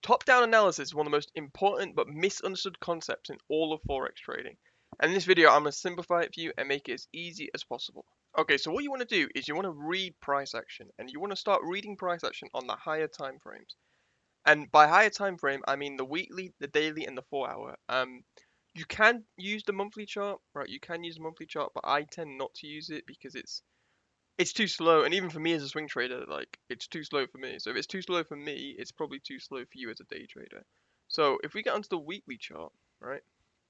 Top-down analysis is one of the most important but misunderstood concepts in all of forex trading. And in this video, I'm going to simplify it for you and make it as easy as possible. Okay, so what you want to do is you want to read price action, and you want to start reading price action on the higher time frames. And by higher time frame, I mean the weekly, the daily, and the 4 hour. You can use the monthly chart, right? You can use the monthly chart, but I tend not to use it because it's too slow, and even for me as a swing trader, like, it's too slow for me. So if it's too slow for me, it's probably too slow for you as a day trader. So if we get onto the weekly chart, right,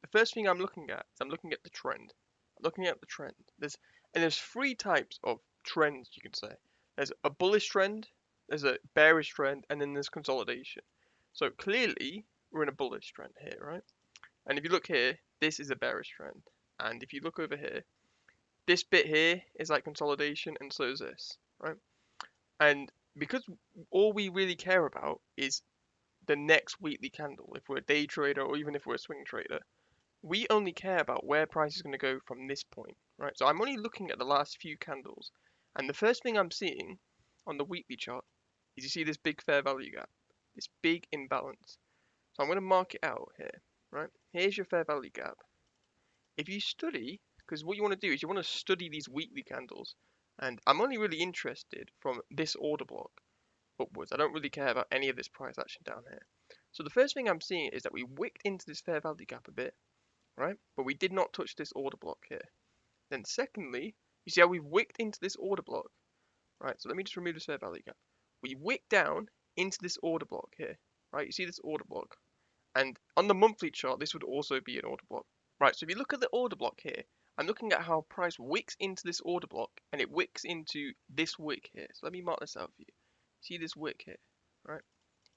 the first thing I'm looking at is I'm looking at the trend. I'm looking at the trend. There's three types of trends, you can say. There's a bullish trend, there's a bearish trend, and then there's consolidation. So clearly we're in a bullish trend here, right? And if you look here, this is a bearish trend. And if you look over here, this bit here is like consolidation, and so is this, right? And because all we really care about is the next weekly candle, if we're a day trader or even if we're a swing trader, we only care about where price is going to go from this point, right? So I'm only looking at the last few candles, and the first thing I'm seeing on the weekly chart is you see this big fair value gap, this big imbalance. So I'm going to mark it out here, right? Here's your fair value gap. If you study, because what you want to do is you want to study these weekly candles, and I'm only really interested from this order block upwards. I don't really care about any of this price action down here. So the first thing I'm seeing is that we wicked into this fair value gap a bit, right? But we did not touch this order block here. Then secondly, you see how we've wicked into this order block, right? So let me just remove this fair value gap. We wick down into this order block here, right? You see this order block, and on the monthly chart, this would also be an order block. Right, so if you look at the order block here, I'm looking at how price wicks into this order block, and it wicks into this wick here. So let me mark this out for you. See this wick here, right?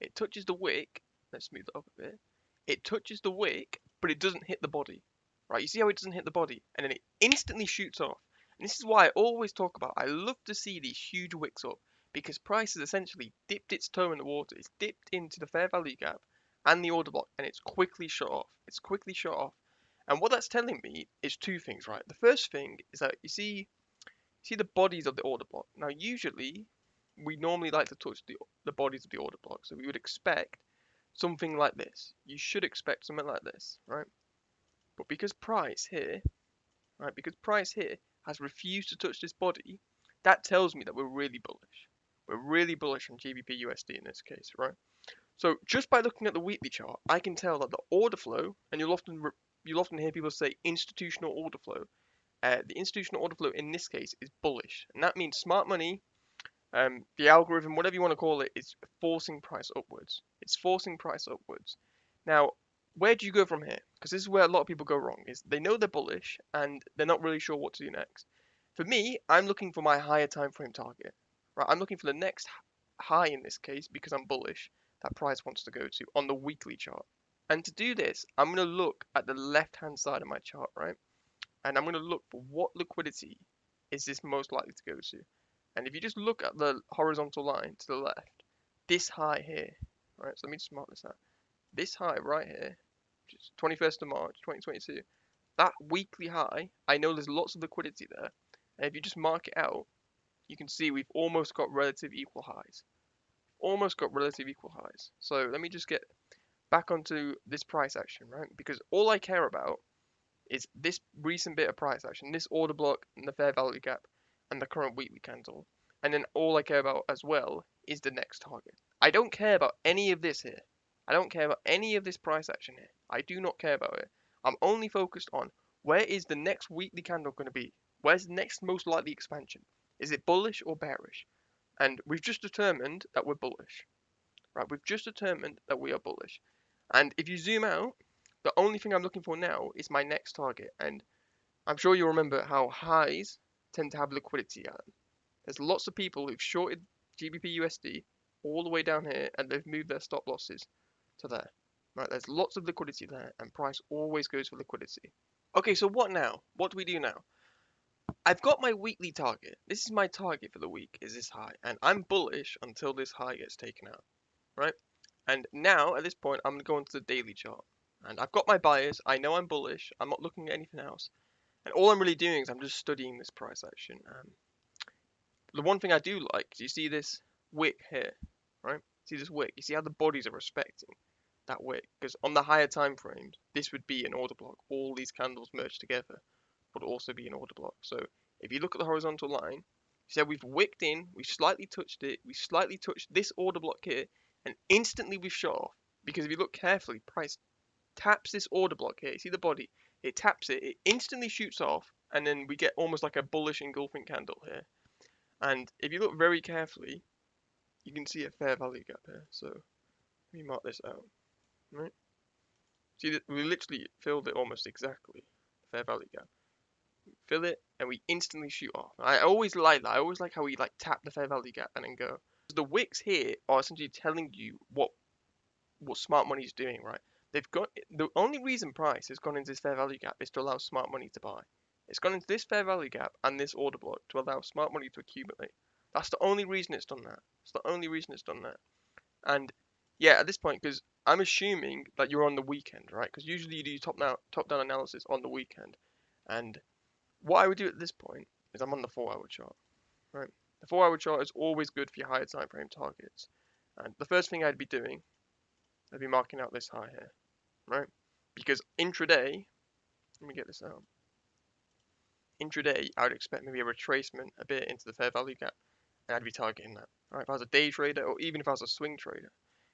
It touches the wick. Let's smooth it up a bit. It touches the wick, but it doesn't hit the body. Right, you see how it doesn't hit the body, and then it instantly shoots off. And this is why I always talk about, I love to see these huge wicks up, because price has essentially dipped its toe in the water. It's dipped into the fair value gap and the order block, and it's quickly shut off. It's quickly shut off. And what that's telling me is two things, right? The first thing is that you see the bodies of the order block. Now, usually, we normally like to touch the bodies of the order block. So we would expect something like this. You should expect something like this, right? But because price here, right, because price here has refused to touch this body, that tells me that we're really bullish. We're really bullish on GBP USD in this case, right? So just by looking at the weekly chart, I can tell that the order flow, and you'll often hear people say institutional order flow. The institutional order flow in this case is bullish, and that means smart money, the algorithm, whatever you want to call it, is forcing price upwards. It's forcing price upwards. Now, where do you go from here? Because this is where a lot of people go wrong, is they know they're bullish and they're not really sure what to do next. For me, I'm looking for my higher time frame target. Right, I'm looking for the next high in this case because I'm bullish that price wants to go to on the weekly chart. And to do this, I'm going to look at the left-hand side of my chart, right? And I'm going to look for what liquidity is this most likely to go to. And if you just look at the horizontal line to the left, this high here, right? So let me just mark this out. This high right here, which is 21st of March, 2022, that weekly high, I know there's lots of liquidity there. And if you just mark it out, you can see we've almost got relative equal highs. Almost got relative equal highs. So let me just get back onto this price action, right? Because all I care about is this recent bit of price action, this order block and the fair value gap and the current weekly candle. And then all I care about as well is the next target. I don't care about any of this here. I don't care about any of this price action here. I do not care about it. I'm only focused on where is the next weekly candle going to be? Where's the next most likely expansion? Is it bullish or bearish? And we've just determined that we're bullish. Right, we've just determined that we are bullish. And if you zoom out, the only thing I'm looking for now is my next target. And I'm sure you'll remember how highs tend to have liquidity at them. There's lots of people who've shorted GBP USD all the way down here, and they've moved their stop losses to there. Right, there's lots of liquidity there, and price always goes for liquidity. Okay, so what now? What do we do now? I've got my weekly target. This is my target for the week, is this high. And I'm bullish until this high gets taken out, right? And now, at this point, I'm going to go into the daily chart. And I've got my bias. I know I'm bullish. I'm not looking at anything else. And all I'm really doing is I'm just studying this price action. The one thing I do like is you see this wick here, right? See this wick? You see how the bodies are respecting that wick? Because on the higher time frames, this would be an order block. All these candles merged together would also be an order block. So if you look at the horizontal line, see how we've wicked in, we slightly touched it, we slightly touched this order block here, and instantly we've shut off. Because if you look carefully, price taps this order block here. You see the body? It taps it, it instantly shoots off, and then we get almost like a bullish engulfing candle here. And if you look very carefully, you can see a fair value gap here. So let me mark this out. Right? See that we literally filled it almost exactly. Fair value gap. Fill it, and we instantly shoot off. I always like that. I always like how we like tap the fair value gap and then go. The wicks here are essentially telling you what smart money is doing, right? They've got the only reason price has gone into this fair value gap is to allow smart money to buy. It's gone into this fair value gap and this order block to allow smart money to accumulate. That's the only reason it's done that. It's the only reason it's done that. And yeah, at this point, because I'm assuming that you're on the weekend, right? Because usually you do top-down analysis on the weekend. And what I would do at this point is I'm on the 4-hour chart, right? The 4-hour chart is always good for your higher time frame targets. And the first thing I'd be doing, I'd be marking out this high here, right? Because intraday, let me get this out. Intraday, I would expect maybe a retracement a bit into the fair value gap, and I'd be targeting that. Right? If I was a day trader, or even if I was a swing trader,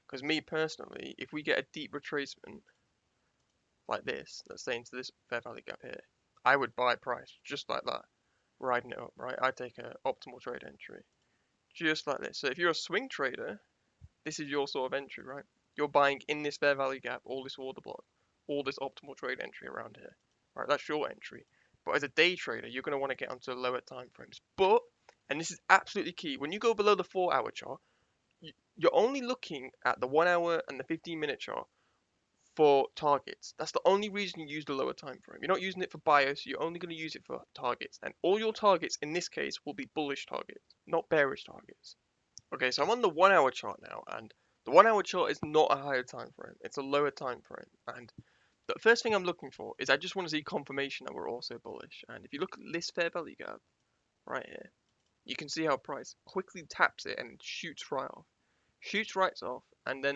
because me personally, if we get a deep retracement like this, let's say into this fair value gap here, I would buy price just like that, riding it up, right? I'd take an optimal trade entry, just like this. So if you're a swing trader, this is your sort of entry, right? You're buying in this fair value gap, all this order block, all this optimal trade entry around here, right? That's your entry. But as a day trader, you're going to want to get onto lower time frames. But, and this is absolutely key, when you go below the 4-hour chart, you're only looking at the 1 hour and the 15-minute chart for targets. That's the only reason you use the lower time frame. You're not using it for bias, you're only going to use it for targets. And all your targets in this case will be bullish targets, not bearish targets. Okay, so I'm on the 1-hour chart now, and the 1-hour chart is not a higher time frame, it's a lower time frame. And the first thing I'm looking for is I just want to see confirmation that we're also bullish. And if you look at this fair value gap right here, you can see how price quickly taps it and shoots right off. Shoots right off, and then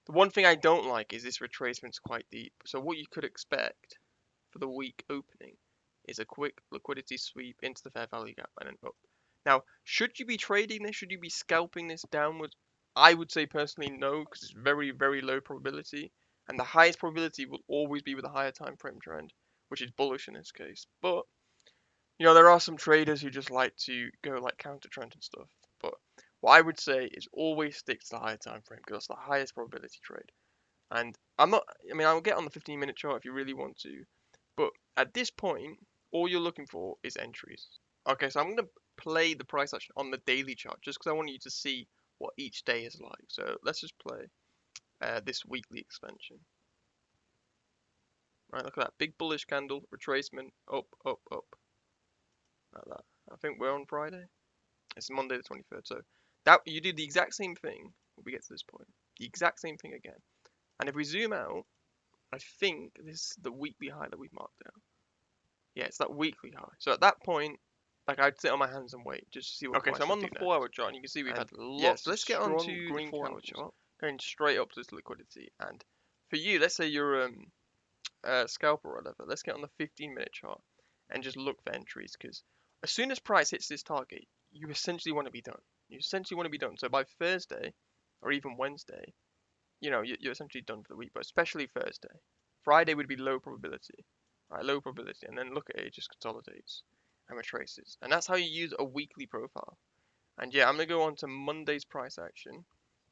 the one thing I don't like is this retracement's quite deep. So what you could expect for the week opening is a quick liquidity sweep into the fair value gap and then up. Now, should you be trading this? Should you be scalping this downwards? I would say personally no, because it's very, very low probability. And the highest probability will always be with a higher time frame trend, which is bullish in this case. But, you know, there are some traders who just like to go like counter trend and stuff. But what I would say is always stick to the higher time frame because that's the highest probability trade. And I'll get on the 15-minute chart if you really want to. But at this point, all you're looking for is entries. Okay, so I'm going to play the price action on the daily chart just because I want you to see what each day is like. So let's just play this weekly extension. Right, look at that. Big bullish candle, retracement, up, up, up. Like that. I think we're on Friday. It's Monday the 23rd. So that you do the exact same thing when we get to this point. The exact same thing again. And if we zoom out, I think this is the weekly high that we've marked out. Yeah, it's that weekly high. So at that point, like I'd sit on my hands and wait just to see what. Okay, so I'm on the 4-hour chart, and you can see we've had lots of strong green candles going straight up to this liquidity. And for you, let's say you're a scalper or whatever, let's get on the 15-minute chart and just look for entries because as soon as price hits this target, you essentially want to be done. You essentially want to be done. So by Thursday or even Wednesday, you know, you're essentially done for the week. But especially Thursday, Friday would be low probability. Right, low probability, and then look at it, it just consolidates and retraces. And that's how you use a weekly profile. And yeah, I'm going to go on to Monday's price action.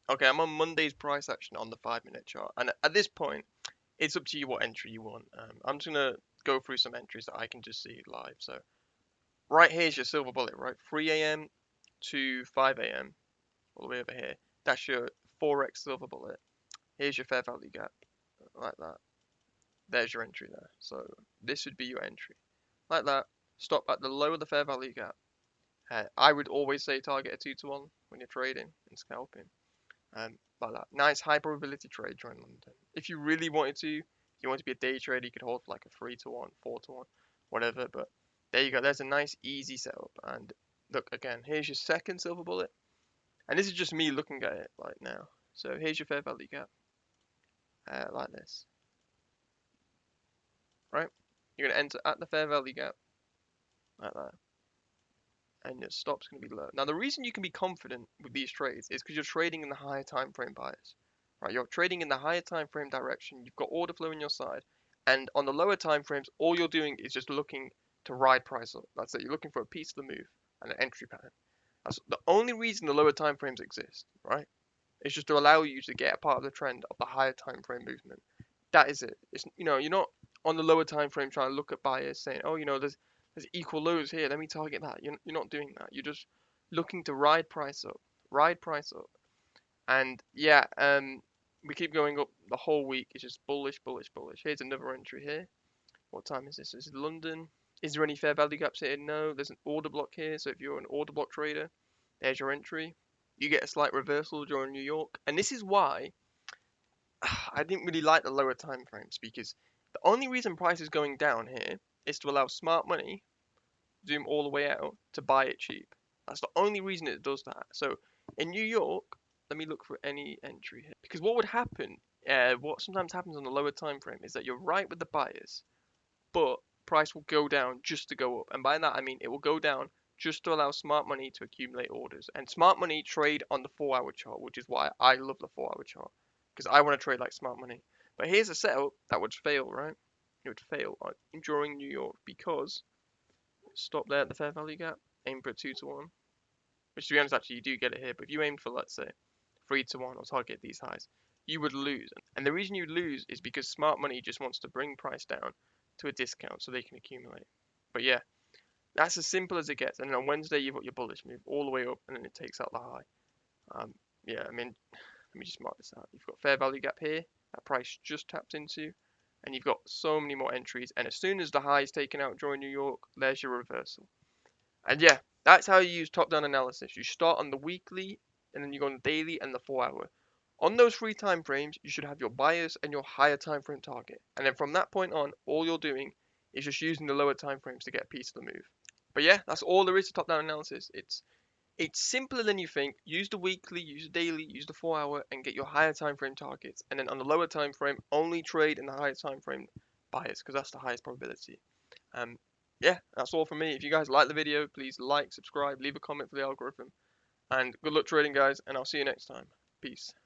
Okay, I'm on Monday's price action on the 5-minute chart. And at this point, it's up to you what entry you want. I'm just going to go through some entries that I can just see live. So right here's your silver bullet, right? 3 a.m. to 5 a.m. all the way over here. That's your forex silver bullet. Here's your fair value gap, like that. There's your entry there. So this would be your entry. Like that. Stop at the low of the fair value gap. I would always say target a 2-to-1 when you're trading and scalping. Like that. Nice high probability trade during London. If you really wanted to, if you want to be a day trader, you could hold for like a 3-to-1, 4-to-1, whatever. But there you go. There's a nice easy setup. And look again, here's your second silver bullet. And this is just me looking at it like now. So here's your fair value gap, like this, right? You're gonna enter at the fair value gap, like that, and your stop's gonna be low. Now the reason you can be confident with these trades is because you're trading in the higher time frame bias, right? You're trading in the higher time frame direction. You've got order flow in your side, and on the lower time frames, all you're doing is just looking to ride price up. That's it. You're looking for a piece of the move and an entry pattern. That's the only reason the lower time frames exist, right? It's just to allow you to get a part of the trend of the higher time frame movement. That is it. It's, you're not on the lower time frame trying to look at buyers saying, oh, there's equal lows here. Let me target that. You're not doing that. You're just looking to ride price up. And yeah, we keep going up the whole week. It's just bullish, bullish, bullish. Here's another entry here. What time is this? This is London. Is there any fair value gaps here? No. There's an order block here. So if you're an order block trader, there's your entry. You get a slight reversal during New York. And this is why I didn't really like the lower time frames, because the only reason price is going down here is to allow smart money, zoom all the way out, to buy it cheap. That's the only reason it does that. So in New York, let me look for any entry here. Because what would happen, what sometimes happens on the lower time frame is that you're right with the buyers, but price will go down just to go up. And by that I mean it will go down just to allow smart money to accumulate orders. And smart money trade on the 4-hour chart, which is why I love the 4-hour chart, because I want to trade like smart money. But here's a setup that would fail, right? It would fail during New York, because stop there at the fair value gap, aim for a 2-to-1, which to be honest actually you do get it here, but if you aim for, let's say, 3-to-1 or target these highs, you would lose. And the reason you lose is because smart money just wants to bring price down to a discount so they can accumulate. But yeah, that's as simple as it gets. And then on Wednesday you've got your bullish move all the way up, and then it takes out the high. Yeah, I mean, let me just mark this out. You've got fair value gap here, that price just tapped into, and you've got so many more entries. And as soon as the high is taken out during New York, there's your reversal. And yeah, that's how you use top-down analysis. You start on the weekly, and then you go on the daily and the 4-hour. On those 3 time frames, you should have your buyers and your higher time frame target. And then from that point on, all you're doing is just using the lower time frames to get a piece of the move. But yeah, that's all there is to top-down analysis. It's simpler than you think. Use the weekly, use the daily, use the 4-hour, and get your higher time frame targets. And then on the lower time frame, only trade in the higher time frame buyers, because that's the highest probability. Yeah, that's all from me. If you guys like the video, please like, subscribe, leave a comment for the algorithm. And good luck trading, guys, and I'll see you next time. Peace.